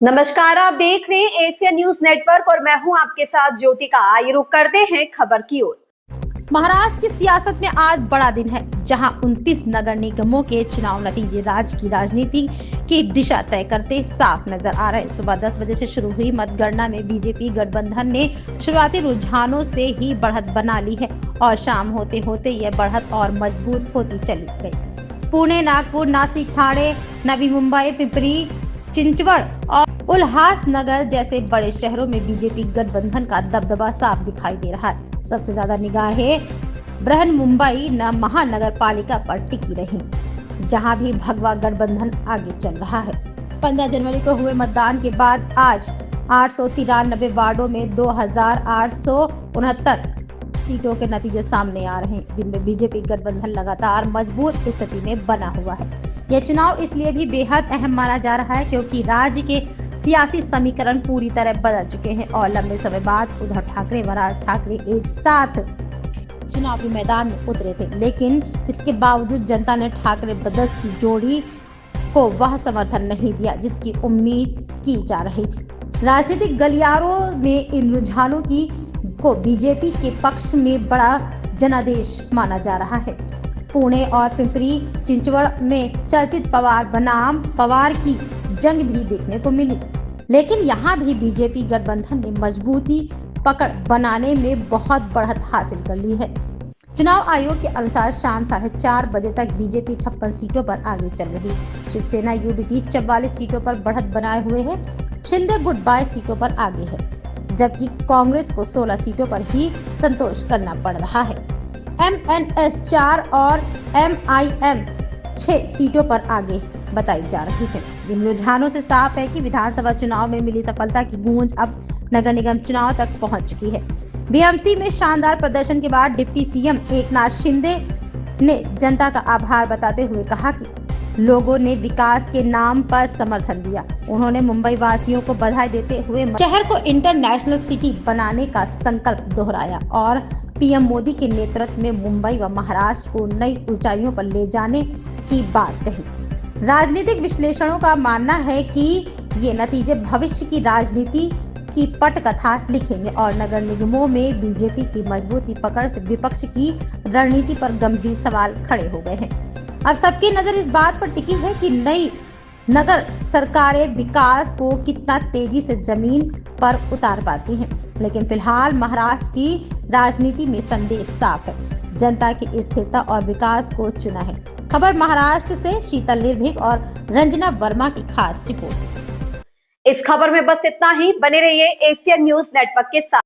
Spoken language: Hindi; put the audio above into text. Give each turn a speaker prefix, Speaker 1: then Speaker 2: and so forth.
Speaker 1: नमस्कार, आप देख रहे हैं एशिया न्यूज नेटवर्क और मैं हूं आपके साथ ज्योतिका। आइए रुक करते हैं खबर की ओर।
Speaker 2: महाराष्ट्र की सियासत में आज बड़ा दिन है, जहां 29 नगर निगमों के चुनाव नतीजे राज्य की राजनीति की दिशा तय करते साफ नजर आ रहे हैं। सुबह 10 बजे से शुरू हुई मतगणना में बीजेपी गठबंधन ने शुरुआती रुझानों से ही बढ़त बना ली है और शाम होते होते यह बढ़त और मजबूत होती चली गई। पुणे, नागपुर, नासिक, ठाणे, नवी मुंबई, पिंपरी चिंचवड़ और उल्हासनगर जैसे बड़े शहरों में बीजेपी गठबंधन का दबदबा साफ दिखाई दे रहा है। सबसे ज्यादा निगाहें बृहन मुंबई महानगर पालिका पर टिकी रही, जहां भी भगवा गठबंधन आगे चल रहा है। 15 जनवरी को हुए मतदान के बाद आज 893 वार्डों में 2869 सीटों के नतीजे सामने आ रहे हैं, जिनमें बीजेपी गठबंधन लगातार मजबूत स्थिति में बना हुआ है। यह चुनाव इसलिए भी बेहद अहम माना जा रहा है क्योंकि राज्य के सियासी समीकरण पूरी तरह बदल चुके हैं और लंबे समय बाद उद्धव ठाकरे व राज ठाकरे एक साथ चुनावी मैदान में उतरे थे, लेकिन इसके बावजूद जनता ने ठाकरे ब्रदर्स की जोड़ी को वह समर्थन नहीं दिया जिसकी उम्मीद की जा रही थी। राजनीतिक गलियारों में इन रुझानों को बीजेपी के पक्ष में बड़ा जनादेश माना जा रहा है। पुणे और पिंपरी चिंचवड़ में चर्चित पवार बनाम पवार की जंग भी देखने को मिली, लेकिन यहाँ भी बीजेपी गठबंधन ने मजबूती पकड़ बनाने में बहुत बढ़त हासिल कर ली है। चुनाव आयोग के अनुसार शाम 4:30 बजे तक बीजेपी 56 सीटों पर आगे चल रही। शिवसेना यूबीटी 44 सीटों पर बढ़त बनाए हुए है। शिंदे गुट 22 सीटों पर आगे है, जबकि कांग्रेस को 16 सीटों पर ही संतोष करना पड़ रहा है। MNS 4 और MIM 6 सीटों पर आगे बताई जा रही है। इन रुझानों से साफ है कि विधानसभा चुनाव में मिली सफलता की गूंज अब नगर निगम चुनाव तक पहुंच चुकी है। BMC में शानदार प्रदर्शन के बाद डिप्टी सीएम एकनाथ शिंदे ने जनता का आभार बताते हुए कहा कि लोगों ने विकास के नाम पर समर्थन दिया। उन्होंने मुंबई वासियों को बधाई देते हुए शहर को इंटरनेशनल सिटी बनाने का संकल्प दोहराया और पीएम मोदी के नेतृत्व में मुंबई व महाराष्ट्र को नई ऊंचाइयों पर ले जाने की बात कही। राजनीतिक विश्लेषणों का मानना है कि ये नतीजे भविष्य की राजनीति की पटकथा लिखेंगे और नगर निगमों में बीजेपी की मजबूती पकड़ से विपक्ष की रणनीति पर गंभीर सवाल खड़े हो गए हैं। अब सबकी नजर इस बात पर टिकी है कि नई नगर सरकारें विकास को कितना तेजी से जमीन पर उतार पाती हैं। लेकिन फिलहाल महाराष्ट्र की राजनीति में संदेश साफ है, जनता की स्थिरता और विकास को चुना है। खबर महाराष्ट्र से शीतल निर्भीक और रंजना वर्मा की खास रिपोर्ट।
Speaker 1: इस खबर में बस इतना ही। बने रहिए एशिया न्यूज नेटवर्क के साथ।